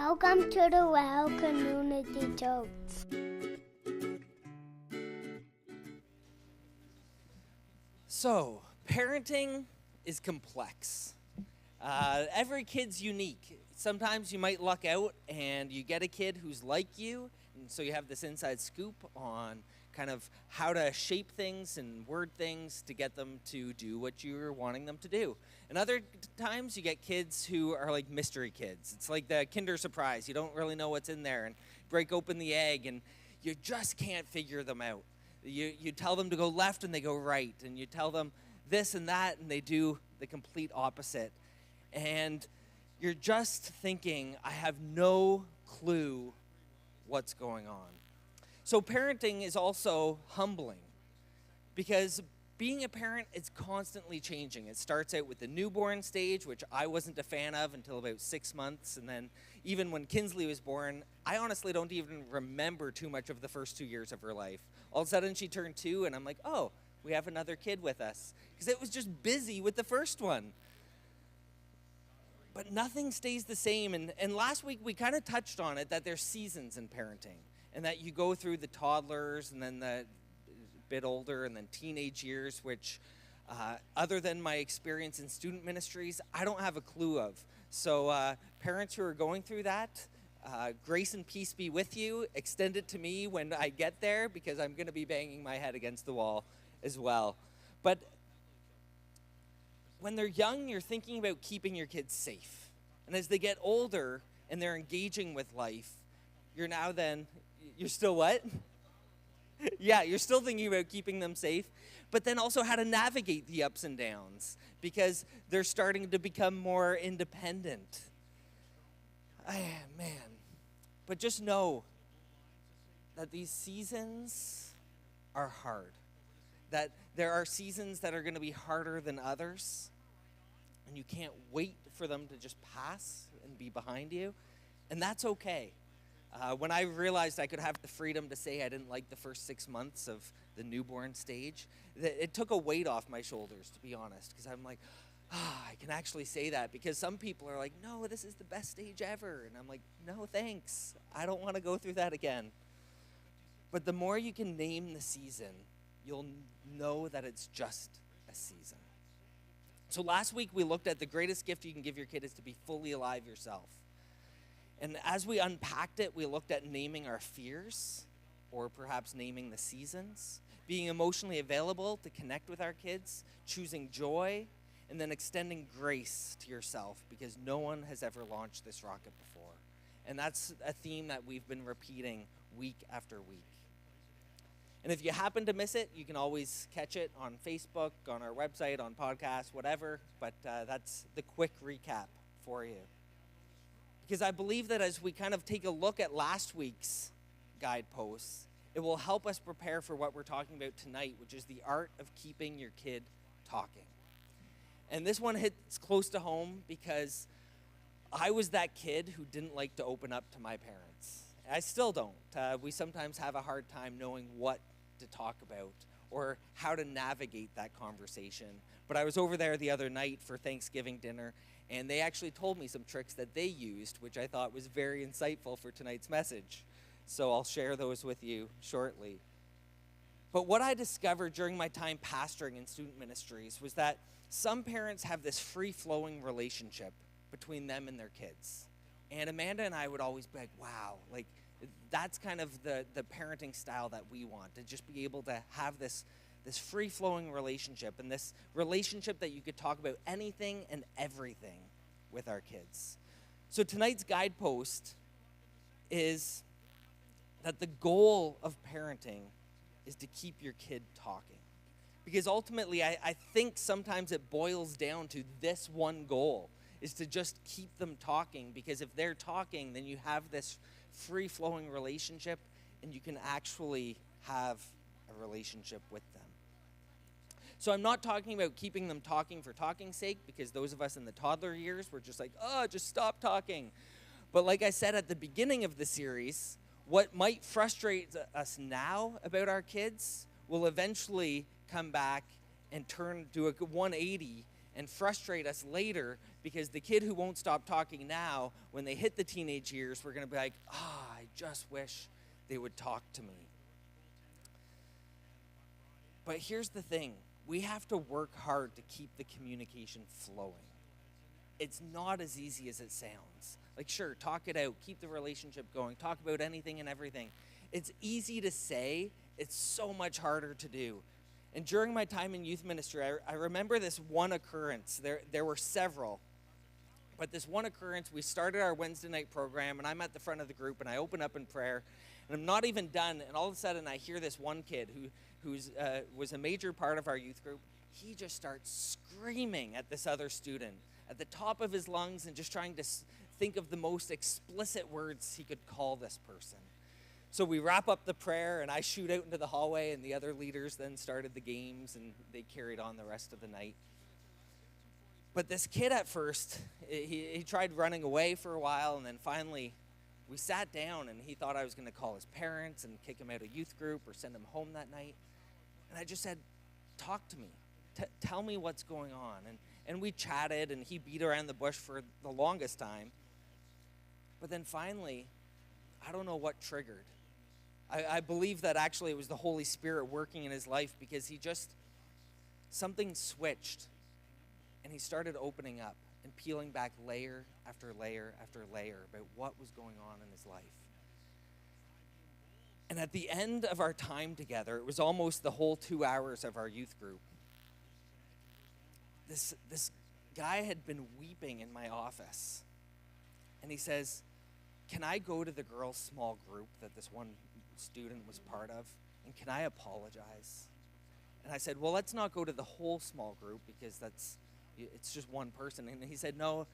Welcome to the WOW Community Talks. So, parenting is complex. Every kid's unique. Sometimes you might luck out and you get a kid who's like you, and so you have this inside scoop on kind of how to shape things and word things to get them to do what you're wanting them to do. And other times you get kids who are like mystery kids. It's like the Kinder Surprise. You don't really know what's in there, and break open the egg and you just can't figure them out. You tell them to go left and they go right, and you tell them this and that and they do the complete opposite. And you're just thinking, I have no clue what's going on. So parenting is also humbling, because being a parent is constantly changing. It starts out with the newborn stage, which I wasn't a fan of until about 6 months. And then even when Kinsley was born, I honestly don't even remember too much of the first 2 years of her life. All of a sudden she turned 2 and I'm like, oh, we have another kid with us. Because it was just busy with the first one. But nothing stays the same. And last week we kind of touched on it, that there's seasons in parenting. And that you go through the toddlers and then the bit older and then teenage years, which other than my experience in student ministries, I don't have a clue of. So parents who are going through that, grace and peace be with you. Extend it to me when I get there, because I'm going to be banging my head against the wall as well. But when they're young, you're thinking about keeping your kids safe. And as they get older and they're engaging with life, you're still what? Yeah, you're still thinking about keeping them safe, but then also how to navigate the ups and downs, because they're starting to become more independent. Man. But just know that these seasons are hard. That there are seasons that are going to be harder than others, and you can't wait for them to just pass and be behind you, and that's okay. When I realized I could have the freedom to say I didn't like the first 6 months of the newborn stage, it took a weight off my shoulders, to be honest, because I'm like, I can actually say that, because some people are like, no, this is the best stage ever, and I'm like, no, thanks. I don't want to go through that again. But the more you can name the season, you'll know that it's just a season. So last week we looked at the greatest gift you can give your kid is to be fully alive yourself. And as we unpacked it, we looked at naming our fears, or perhaps naming the seasons, being emotionally available to connect with our kids, choosing joy, and then extending grace to yourself, because no one has ever launched this rocket before. And that's a theme that we've been repeating week after week. And if you happen to miss it, you can always catch it on Facebook, on our website, on podcasts, whatever. But that's the quick recap for you. Because I believe that as we kind of take a look at last week's guideposts, it will help us prepare for what we're talking about tonight, which is the art of keeping your kid talking. And this one hits close to home, because I was that kid who didn't like to open up to my parents. I still don't. We sometimes have a hard time knowing what to talk about or how to navigate that conversation. But I was over there the other night for Thanksgiving dinner, and they actually told me some tricks that they used, which I thought was very insightful for tonight's message. So I'll share those with you shortly. But what I discovered during my time pastoring in student ministries was that some parents have this free-flowing relationship between them and their kids. And Amanda and I would always be like, wow, like that's kind of the parenting style that we want, to just be able to have this free-flowing relationship, and this relationship that you could talk about anything and everything with our kids. So tonight's guidepost is that the goal of parenting is to keep your kid talking. Because ultimately, I think sometimes it boils down to this one goal, is to just keep them talking, because if they're talking, then you have this free-flowing relationship, and you can actually have a relationship with them. So I'm not talking about keeping them talking for talking's sake, because those of us in the toddler years were just like, oh, just stop talking. But like I said at the beginning of the series, what might frustrate us now about our kids will eventually come back and turn to a 180 and frustrate us later, Because the kid who won't stop talking now, when they hit the teenage years, we're going to be like, I just wish they would talk to me. But here's the thing. We have to work hard to keep the communication flowing. It's not as easy as it sounds. Like, sure, talk it out, keep the relationship going, talk about anything and everything. It's easy to say, it's so much harder to do. And during my time in youth ministry, I remember this one occurrence. There were several. But this one occurrence, we started our Wednesday night program, and I'm at the front of the group, and I open up in prayer, and I'm not even done, and all of a sudden I hear this one kid who was a major part of our youth group. He just starts screaming at this other student at the top of his lungs and just trying to think of the most explicit words he could call this person. So we wrap up the prayer, and I shoot out into the hallway, and the other leaders then started the games, and they carried on the rest of the night. But this kid at first, he tried running away for a while, and then finally we sat down, and he thought I was going to call his parents and kick him out of youth group or send him home that night. And I just said, talk to me. Tell me what's going on. And we chatted, and he beat around the bush for the longest time. But then finally, I don't know what triggered. I believe that actually it was the Holy Spirit working in his life, because something switched. And he started opening up and peeling back layer after layer after layer about what was going on in his life. And at the end of our time together, it was almost the whole 2 hours of our youth group, this guy had been weeping in my office. And he says, can I go to the girls' small group that this one student was part of, and can I apologize? And I said, well, let's not go to the whole small group, because it's just one person. And he said, no,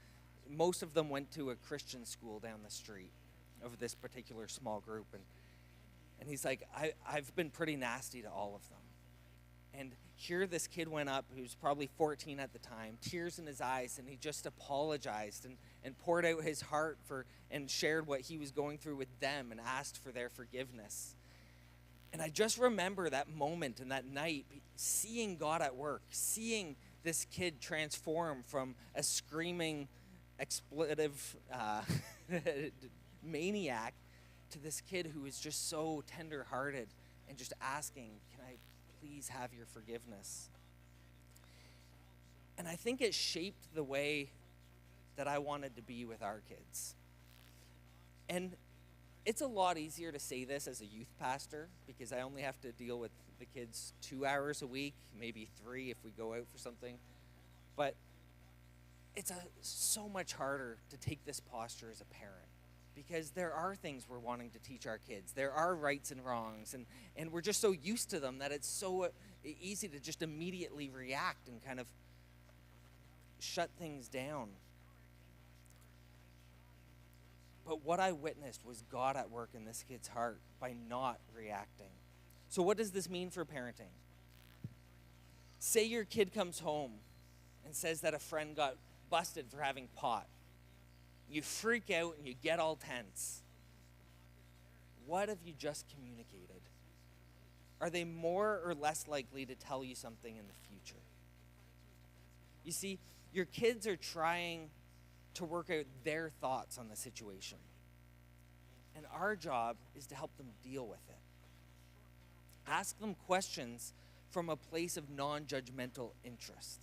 most of them went to a Christian school down the street of this particular small group. And he's like, I've been pretty nasty to all of them. And here this kid went up, who was probably 14 at the time, tears in his eyes, and he just apologized and poured out his heart and shared what he was going through with them and asked for their forgiveness. And I just remember that moment and that night, seeing God at work, seeing this kid transform from a screaming, expletive maniac to this kid who is just so tender-hearted and just asking, can I please have your forgiveness? And I think it shaped the way that I wanted to be with our kids. And it's a lot easier to say this as a youth pastor, because I only have to deal with the kids 2 hours a week, maybe 3 if we go out for something. But it's so much harder to take this posture as a parent, because there are things we're wanting to teach our kids. There are rights and wrongs, and we're just so used to them that it's so easy to just immediately react and kind of shut things down. But what I witnessed was God at work in this kid's heart by not reacting. So what does this mean for parenting? Say your kid comes home and says that a friend got busted for having pot. You freak out and you get all tense. What have you just communicated? Are they more or less likely to tell you something in the future? You see, your kids are trying to work out their thoughts on the situation. And our job is to help them deal with it. Ask them questions from a place of non-judgmental interest.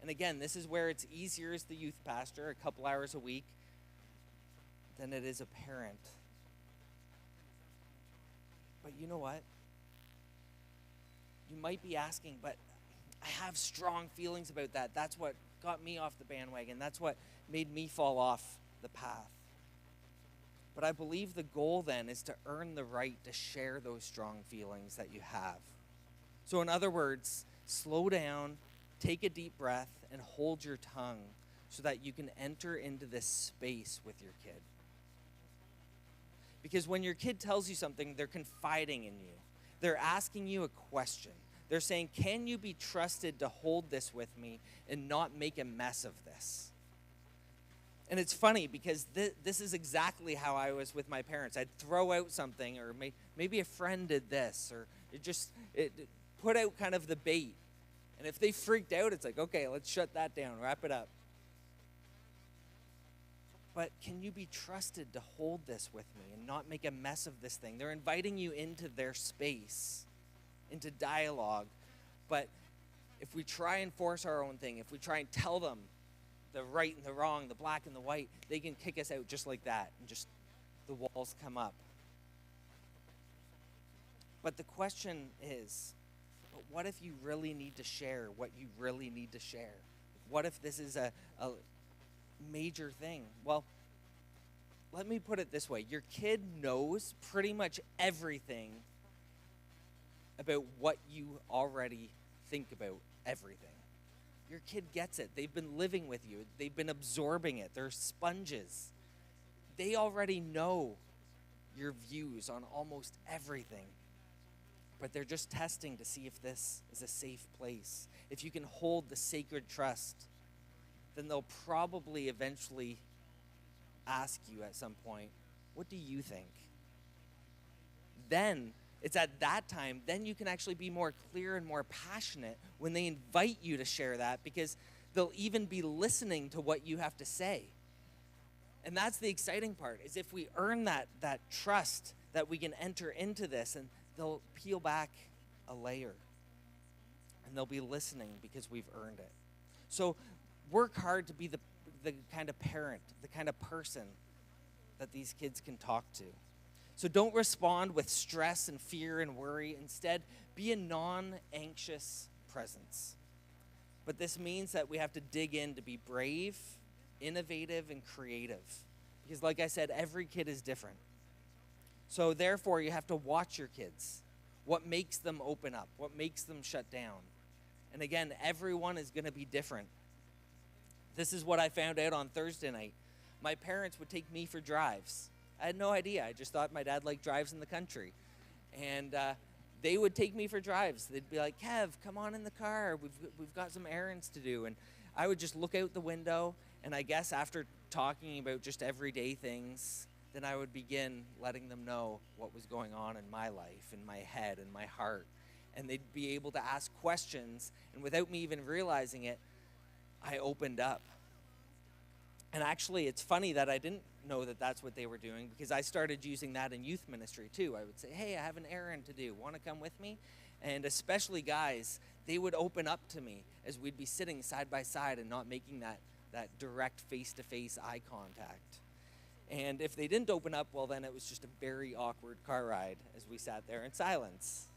And again, this is where it's easier as the youth pastor, a couple hours a week, than it is a parent. But you know what? You might be asking, but I have strong feelings about that. That's what got me off the bandwagon. That's what made me fall off the path. But I believe the goal then is to earn the right to share those strong feelings that you have. So in other words, slow down, take a deep breath, and hold your tongue so that you can enter into this space with your kid. Because when your kid tells you something, they're confiding in you. They're asking you a question. They're saying, can you be trusted to hold this with me and not make a mess of this? And it's funny because this is exactly how I was with my parents. I'd throw out something, or maybe a friend did this, or it put out kind of the bait. And if they freaked out, it's like, okay, let's shut that down, wrap it up. but can you be trusted to hold this with me and not make a mess of this thing? They're inviting you into their space, into dialogue. But if we try and force our own thing, if we try and tell them the right and the wrong, the black and the white, they can kick us out just like that, and just the walls come up. But the question is, but what if you really need to share what you really need to share? What if this is a major thing? Well, let me put it this way. Your kid knows pretty much everything about what you already think about everything. Your kid gets it. They've been living with you. They've been absorbing it. They're sponges. They already know your views on almost everything. But they're just testing to see if this is a safe place. If you can hold the sacred trust, then they'll probably eventually ask you at some point, what do you think? Then, it's at that time, then you can actually be more clear and more passionate when they invite you to share that, because they'll even be listening to what you have to say. And that's the exciting part, is if we earn that trust that we can enter into this, and they'll peel back a layer. And they'll be listening because we've earned it. So work hard to be the kind of parent, the kind of person that these kids can talk to. So don't respond with stress and fear and worry. Instead, be a non-anxious presence. But this means that we have to dig in to be brave, innovative, and creative. Because like I said, every kid is different. So therefore, you have to watch your kids. What makes them open up? What makes them shut down? And again, everyone is going to be different. This is what I found out on Thursday night. My parents would take me for drives. I had no idea. I just thought my dad liked drives in the country. And they would take me for drives. They'd be like, Kev, come on in the car. We've got some errands to do. And I would just look out the window. And I guess after talking about just everyday things, then I would begin letting them know what was going on in my life, in my head, in my heart. And they'd be able to ask questions. And without me even realizing it, I opened up. And actually, it's funny that I didn't know that that's what they were doing, because I started using that in youth ministry too. I would say, hey, I have an errand to do. Want to come with me? And especially guys, they would open up to me as we'd be sitting side by side and not making that direct face-to-face eye contact. And if they didn't open up, well, then it was just a very awkward car ride as we sat there in silence.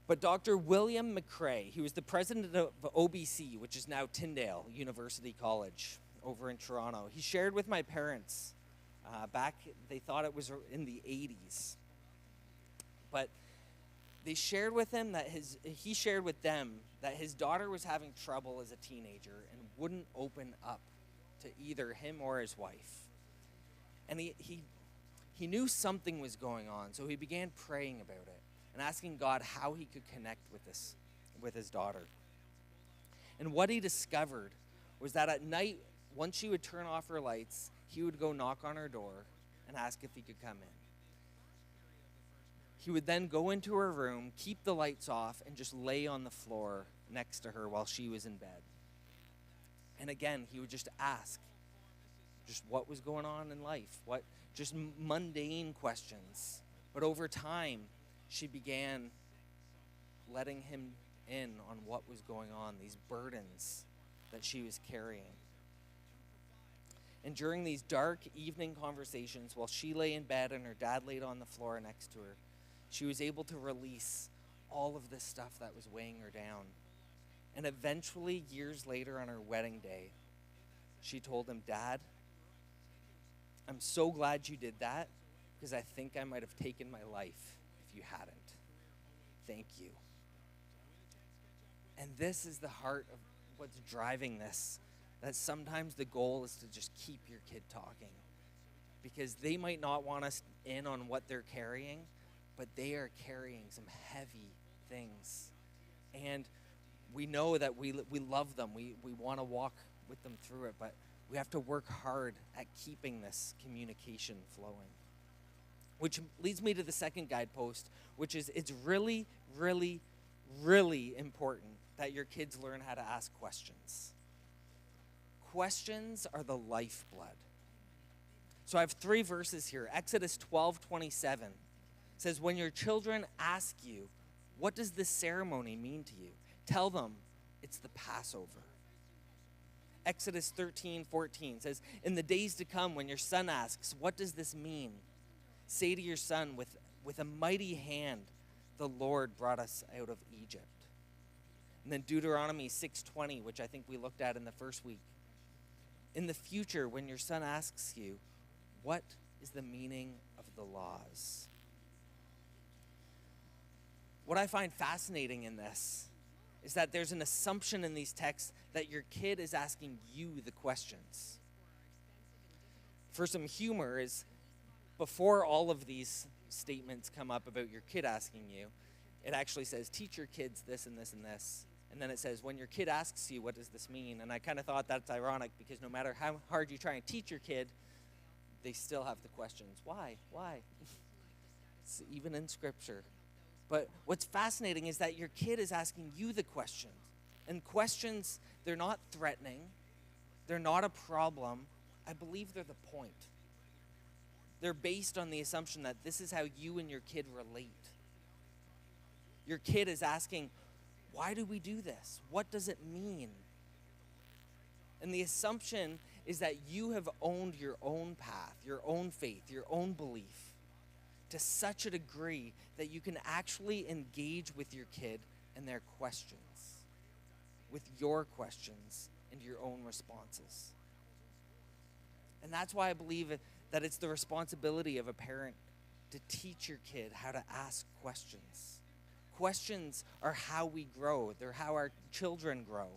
But Dr. William McCrae, he was the president of OBC, which is now Tyndale University College over in Toronto. He shared with my parents back, they thought it was in the 80s. But they shared with him that he shared with them that his daughter was having trouble as a teenager and wouldn't open up to either him or his wife. And he knew something was going on, so he began praying about it and asking God how he could connect with his daughter. And what he discovered was that at night, once she would turn off her lights, he would go knock on her door and ask if he could come in. He would then go into her room, keep the lights off, and just lay on the floor next to her while she was in bed. And again, he would just ask just what was going on in life, just mundane questions. But over time, she began letting him in on what was going on, these burdens that she was carrying. And during these dark evening conversations, while she lay in bed and her dad laid on the floor next to her, she was able to release all of this stuff that was weighing her down. And eventually, years later on her wedding day, she told him, Dad, I'm so glad you did that, because I think I might have taken my life if you hadn't. Thank you. And this is the heart of what's driving this, that sometimes the goal is to just keep your kid talking, because they might not want us in on what they're carrying, but they are carrying some heavy things. And we know that we love them. We want to walk with them through it, but we have to work hard at keeping this communication flowing. Which leads me to the second guidepost, which is it's really, really, really important that your kids learn how to ask questions. Questions are the lifeblood. So I have 3 verses here. Exodus 12:27 says, when your children ask you, what does this ceremony mean to you? Tell them it's the Passover. Exodus 13:14 says, in the days to come, when your son asks, what does this mean? Say to your son, with a mighty hand, the Lord brought us out of Egypt. And then Deuteronomy 6:20, which I think we looked at in the first week. In the future, when your son asks you, what is the meaning of the laws? What I find fascinating in this is that there's an assumption in these texts that your kid is asking you the questions. For some humor is, before all of these statements come up about your kid asking you, it actually says, teach your kids this and this and this. And then it says, when your kid asks you, what does this mean? And I kind of thought that's ironic because no matter how hard you try and teach your kid, they still have the questions. Why? It's even in Scripture. But what's fascinating is that your kid is asking you the questions. And questions, they're not threatening. They're not a problem. I believe they're the point. They're based on the assumption that this is how you and your kid relate. Your kid is asking, why do we do this? What does it mean? And the assumption is that you have owned your own path, your own faith, your own belief to such a degree that you can actually engage with your kid and their questions, with your questions and your own responses. And that's why I believe that it's the responsibility of a parent to teach your kid how to ask questions. Questions are how we grow. They're how our children grow.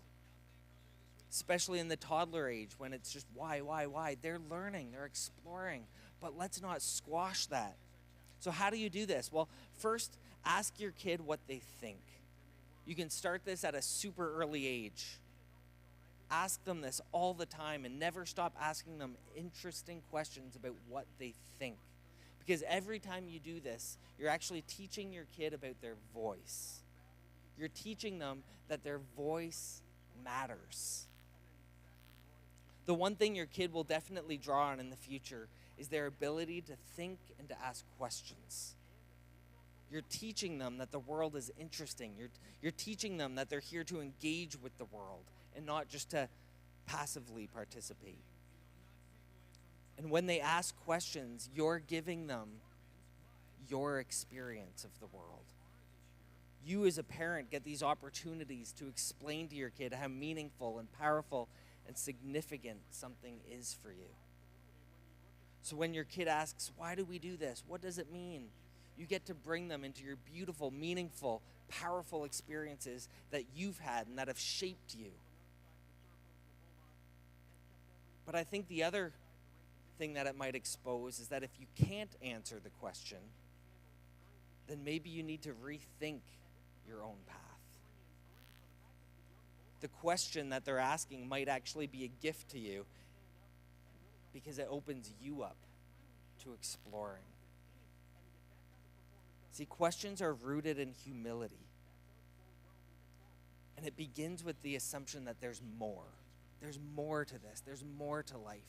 Especially in the toddler age when it's just why? They're learning, they're exploring. But let's not squash that. So how do you do this? Well, first, ask your kid what they think. You can start this at a super early age. Ask them this all the time and never stop asking them interesting questions about what they think. Because every time you do this, you're actually teaching your kid about their voice. You're teaching them that their voice matters. The one thing your kid will definitely draw on in the future is their ability to think and to ask questions. You're teaching them that the world is interesting. You're teaching them that they're here to engage with the world and not just to passively participate. And when they ask questions, you're giving them your experience of the world. You as a parent get these opportunities to explain to your kid how meaningful and powerful and significant something is for you. So when your kid asks, why do we do this? What does it mean? You get to bring them into your beautiful, meaningful, powerful experiences that you've had and that have shaped you. But I think the other thing that it might expose is that if you can't answer the question, then maybe you need to rethink your own path. The question that they're asking might actually be a gift to you because it opens you up to exploring. See, questions are rooted in humility. And it begins with the assumption that there's more. There's more to this. There's more to life.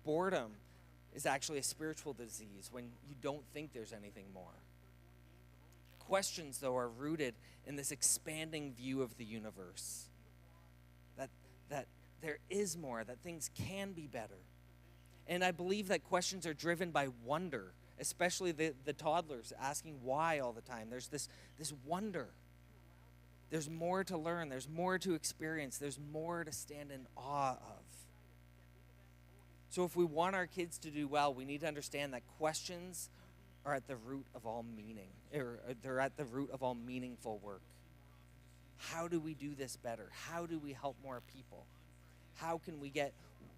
Boredom is actually a spiritual disease when you don't think there's anything more. Questions, though, are rooted in this expanding view of the universe. That there is more, that things can be better. And I believe that questions are driven by wonder, especially the toddlers asking why all the time. There's this wonder. There's more to learn. There's more to experience. There's more to stand in awe of. So if we want our kids to do well, we need to understand that questions are at the root of all meaning. Or they're at the root of all meaningful work. How do we do this better? How do we help more people? How can we get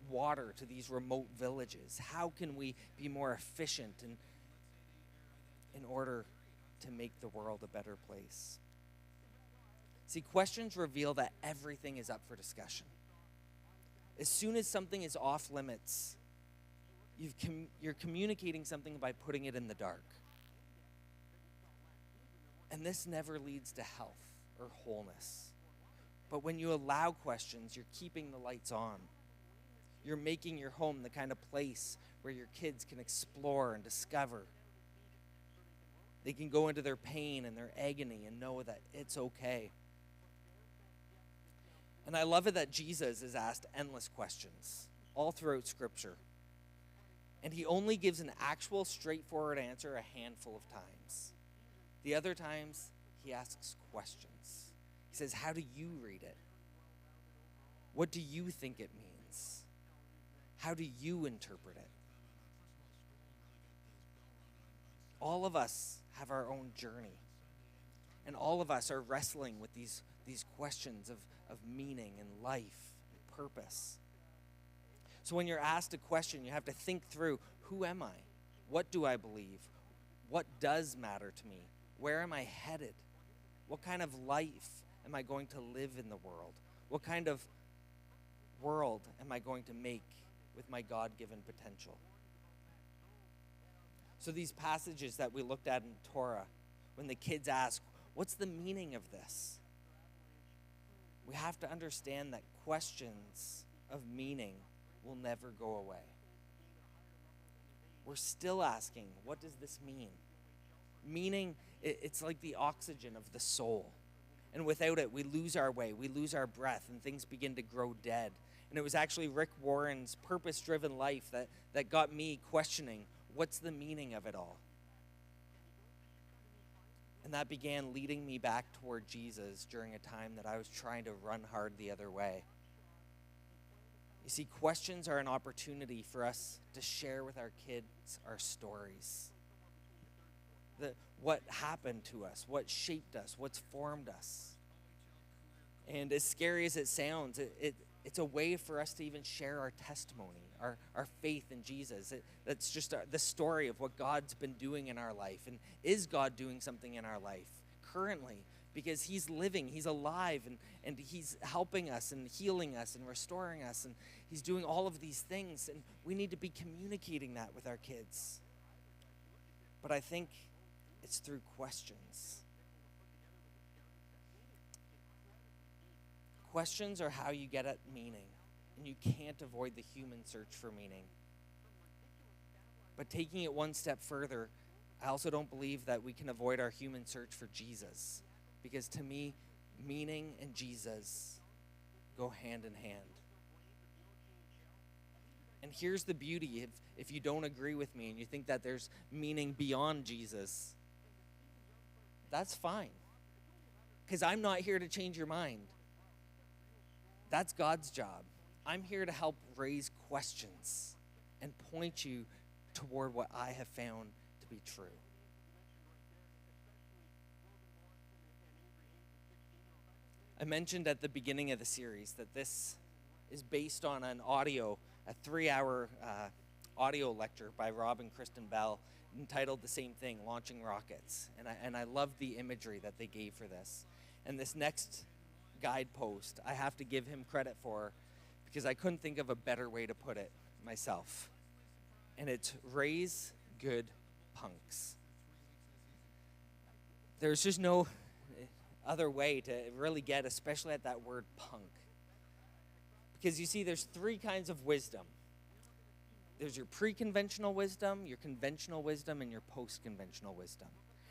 water to these remote villages? How can we be more efficient in order to make the world a better place? See, questions reveal that everything is up for discussion. As soon as something is off limits, you're communicating something by putting it in the dark. And this never leads to health or wholeness. But when you allow questions, you're keeping the lights on. You're making your home the kind of place where your kids can explore and discover. They can go into their pain and their agony and know that it's okay. And I love it that Jesus is asked endless questions all throughout Scripture. And he only gives an actual straightforward answer a handful of times. The other times, he asks questions. He says, how do you read it? What do you think it means? How do you interpret it? All of us have our own journey. And all of us are wrestling with these questions of meaning and life and purpose. So when you're asked a question, you have to think through, who am I? What do I believe? What does matter to me? Where am I headed? What kind of life am I going to live in the world? What kind of world am I going to make with my God-given potential? So these passages that we looked at in Torah, when the kids ask, what's the meaning of this? We have to understand that questions of meaning will never go away. We're still asking, what does this mean? Meaning, it's like the oxygen of the soul. And without it, we lose our way, we lose our breath, and things begin to grow dead. And it was actually Rick Warren's purpose-driven life that got me questioning, what's the meaning of it all? And that began leading me back toward Jesus during a time that I was trying to run hard the other way. You see, questions are an opportunity for us to share with our kids our stories. What happened to us, what shaped us, what's formed us. And as scary as it sounds, it's a way for us to even share our testimony, our faith in Jesus. That's just the story of what God's been doing in our life. And is God doing something in our life currently? Because he's living, he's alive, and he's helping us and healing us and restoring us. And he's doing all of these things. And we need to be communicating that with our kids. But I think it's through questions. Questions are how you get at meaning, and you can't avoid the human search for meaning. But taking it one step further, I also don't believe that we can avoid our human search for Jesus, because to me, meaning and Jesus go hand in hand. And here's the beauty, if you don't agree with me and you think that there's meaning beyond Jesus, that's fine, because I'm not here to change your mind. That's God's job. I'm here to help raise questions and point you toward what I have found to be true. I mentioned at the beginning of the series that this is based on a 3-hour audio lecture by Rob and Kristen Bell entitled the same thing, Launching Rockets. And I love the imagery that they gave for this. And this next guidepost, I have to give him credit for, because I couldn't think of a better way to put it myself. And it's raise good punks. There's just no other way to really get, especially at that word punk. Because you see, there's 3 kinds of wisdom. There's your pre-conventional wisdom, your conventional wisdom, and your post-conventional wisdom.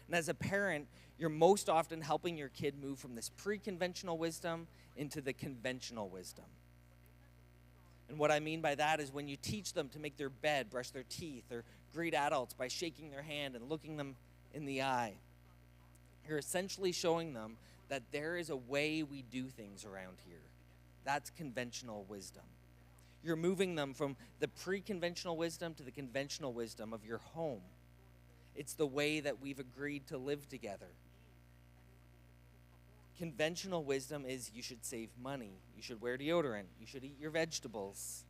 And as a parent, you're most often helping your kid move from this pre-conventional wisdom into the conventional wisdom. And what I mean by that is when you teach them to make their bed, brush their teeth, or greet adults by shaking their hand and looking them in the eye, you're essentially showing them that there is a way we do things around here. That's conventional wisdom. You're moving them from the pre-conventional wisdom to the conventional wisdom of your home. It's the way that we've agreed to live together. Conventional wisdom is you should save money, you should wear deodorant, you should eat your vegetables.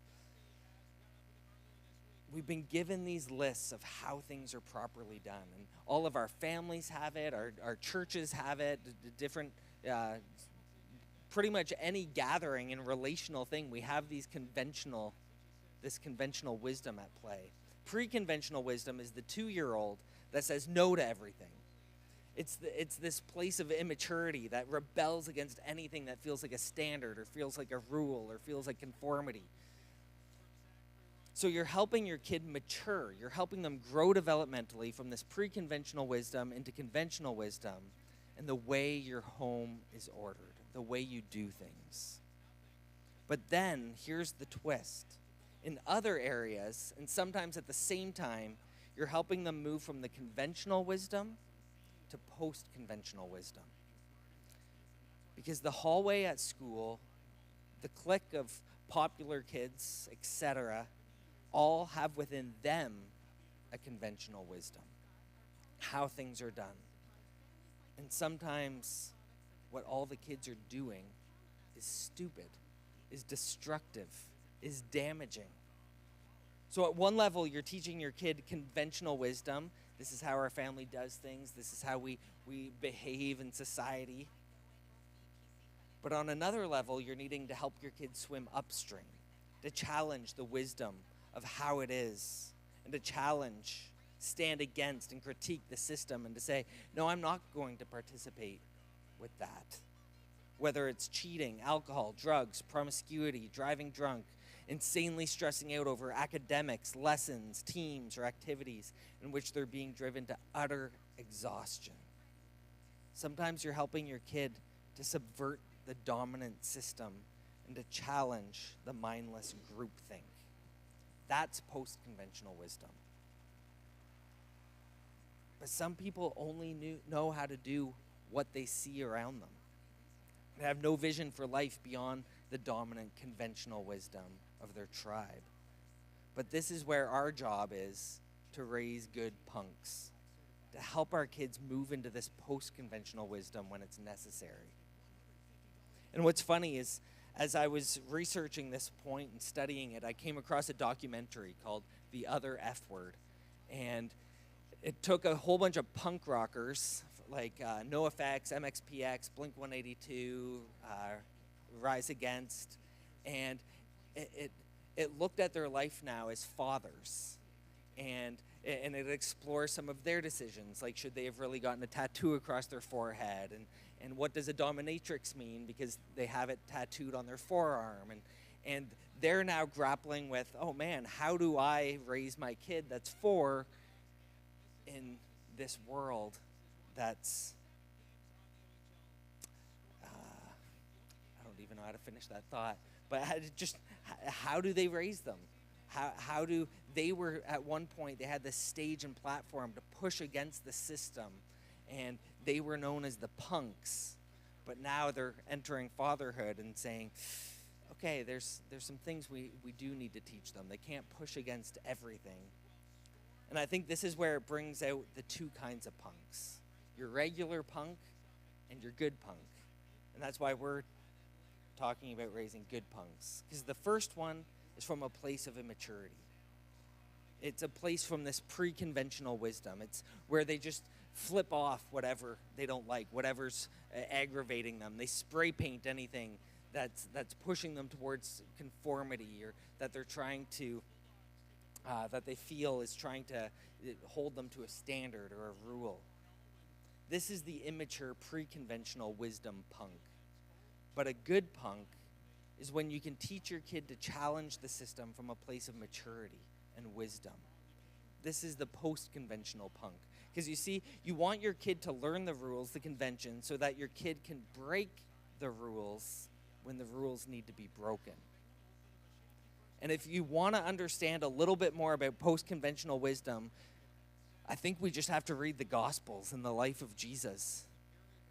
We've been given these lists of how things are properly done, and all of our families have it, our churches have it, different, pretty much any gathering and relational thing, we have this conventional wisdom at play. Pre-conventional wisdom is the 2-year-old that says no to everything. It's this place of immaturity that rebels against anything that feels like a standard or feels like a rule or feels like conformity. So you're helping your kid mature. You're helping them grow developmentally from this pre-conventional wisdom into conventional wisdom and the way your home is ordered, the way you do things. But then here's the twist. In other areas, and sometimes at the same time, you're helping them move from the conventional wisdom to post-conventional wisdom. Because the hallway at school, the clique of popular kids, etc., all have within them a conventional wisdom, how things are done. And sometimes what all the kids are doing is stupid, is destructive, is damaging. So at one level, you're teaching your kid conventional wisdom. This is how our family does things. This is how we behave in society. But on another level, you're needing to help your kids swim upstream, to challenge the wisdom of how it is, and to challenge, stand against, and critique the system, and to say, no, I'm not going to participate with that. Whether it's cheating, alcohol, drugs, promiscuity, driving drunk, insanely stressing out over academics, lessons, teams, or activities in which they're being driven to utter exhaustion. Sometimes you're helping your kid to subvert the dominant system and to challenge the mindless groupthink. That's post-conventional wisdom. But some people only know how to do what they see around them. They have no vision for life beyond the dominant conventional wisdom of their tribe. But this is where our job is, to raise good punks, to help our kids move into this post-conventional wisdom when it's necessary. And what's funny is, as I was researching this point and studying it, I came across a documentary called The Other F Word. And it took a whole bunch of punk rockers like NoFX, MXPX, Blink-182, Rise Against, and it looked at their life now as fathers, and it explores some of their decisions, like should they have really gotten a tattoo across their forehead, and what does a dominatrix mean because they have it tattooed on their forearm, and they're now grappling with, oh man, how do I raise my kid that's 4 in this world that's, I don't even know how to finish that thought, but how do they raise them? How do they were at one point, they had this stage and platform to push against the system, and they were known as the punks, but now they're entering fatherhood and saying, okay, there's some things we do need to teach them. They can't push against everything. And I think this is where it brings out the two kinds of punks. Your regular punk and your good punk. And that's why we're talking about raising good punks. Because the first one is from a place of immaturity. It's a place from this pre-conventional wisdom. It's where they just flip off whatever they don't like, whatever's aggravating them. They spray paint anything that's pushing them towards conformity, or that they're trying to, that they feel is trying to hold them to a standard or a rule. This is the immature, pre-conventional wisdom punk. But a good punk is when you can teach your kid to challenge the system from a place of maturity and wisdom. This is the post-conventional punk. Because you see, you want your kid to learn the rules, the convention, so that your kid can break the rules when the rules need to be broken. And if you want to understand a little bit more about post-conventional wisdom, I think we just have to read the Gospels and the life of Jesus.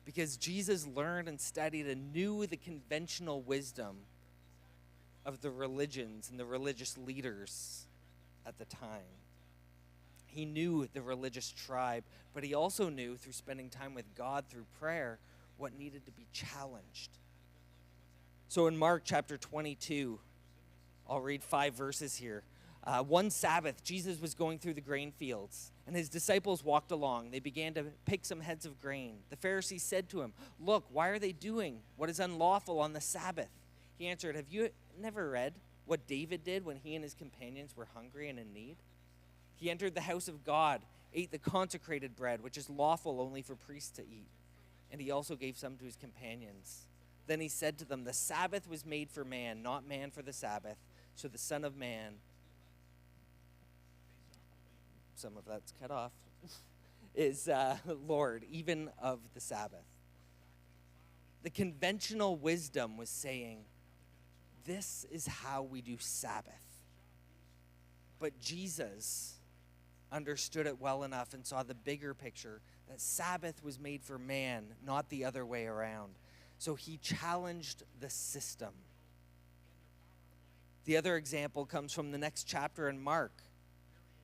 Because Jesus learned and studied and knew the conventional wisdom of the religions and the religious leaders at the time. He knew the religious tribe, but he also knew through spending time with God through prayer what needed to be challenged. So in Mark chapter 22, I'll read 5 verses here. One Sabbath, Jesus was going through the grain fields, and his disciples walked along. They began to pick some heads of grain. The Pharisees said to him, "Look, why are they doing what is unlawful on the Sabbath?" He answered, "Have you never read what David did when he and his companions were hungry and in need? He entered the house of God ate the consecrated bread, which is lawful only for priests to eat. And he also gave some to his companions. Then he said to them, the Sabbath was made for man, not man for the Sabbath. So the Son of Man, some of that's cut off, is Lord, even of the Sabbath. The conventional wisdom was saying, this is how we do Sabbath. But Jesus understood it well enough and saw the bigger picture that Sabbath was made for man, not the other way around. So he challenged the system. The other example comes from the next chapter in Mark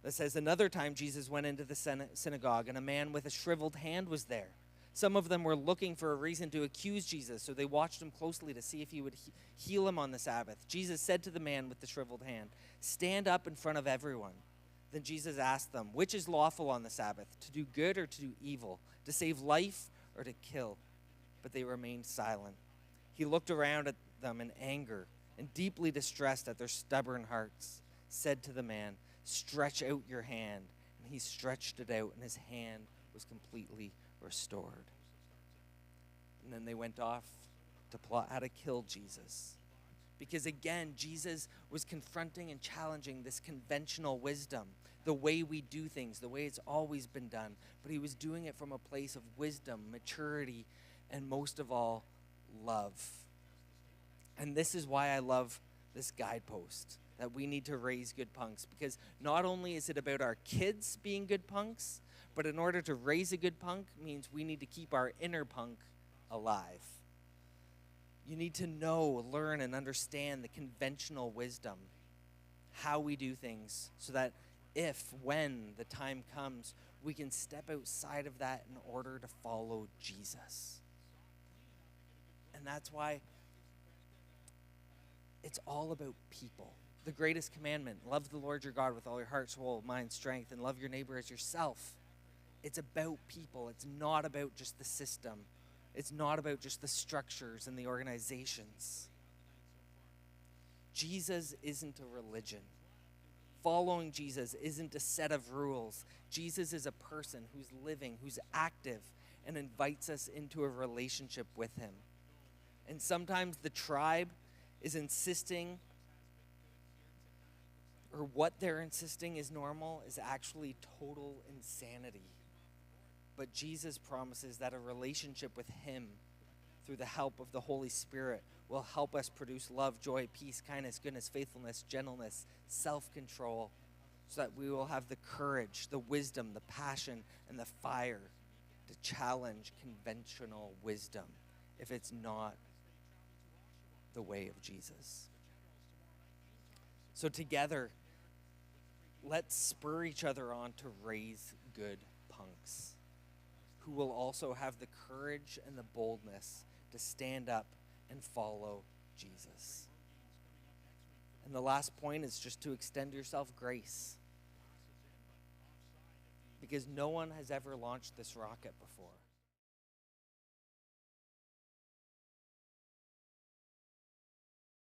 that says, another time Jesus went into the synagogue and a man with a shriveled hand was there. Some of them were looking for a reason to accuse Jesus, so they watched him closely to see if he would heal him on the Sabbath. Jesus said to the man with the shriveled hand, stand up in front of everyone. Then Jesus asked them, which is lawful on the Sabbath, to do good or to do evil, to save life or to kill? But they remained silent. He looked around at them in anger and deeply distressed at their stubborn hearts, said to the man, stretch out your hand. And he stretched it out, and his hand was completely restored. And then they went off to plot how to kill Jesus. Because again, Jesus was confronting and challenging this conventional wisdom, the way we do things, the way it's always been done. But he was doing it from a place of wisdom, maturity, and most of all, love. And this is why I love this guidepost, that we need to raise good punks. Because not only is it about our kids being good punks, but in order to raise a good punk means we need to keep our inner punk alive. You need to know, learn, and understand the conventional wisdom, how we do things, so that when the time comes, we can step outside of that in order to follow Jesus. And that's why it's all about people. The greatest commandment, love the Lord your God with all your heart, soul, mind, strength, and love your neighbor as yourself. It's about people. It's not about just the system. It's not about just the structures and the organizations. Jesus isn't a religion. Following Jesus isn't a set of rules. Jesus is a person who's living, who's active, and invites us into a relationship with him. And sometimes the tribe is insisting, or what they're insisting is normal, is actually total insanity. But Jesus promises that a relationship with him through the help of the Holy Spirit will help us produce love, joy, peace, kindness, goodness, faithfulness, gentleness, self-control, so that we will have the courage, the wisdom, the passion, and the fire to challenge conventional wisdom if it's not the way of Jesus. So together, let's spur each other on to raise good punks who will also have the courage and the boldness to stand up and follow Jesus. And the last point is just to extend yourself grace, because no one has ever launched this rocket before.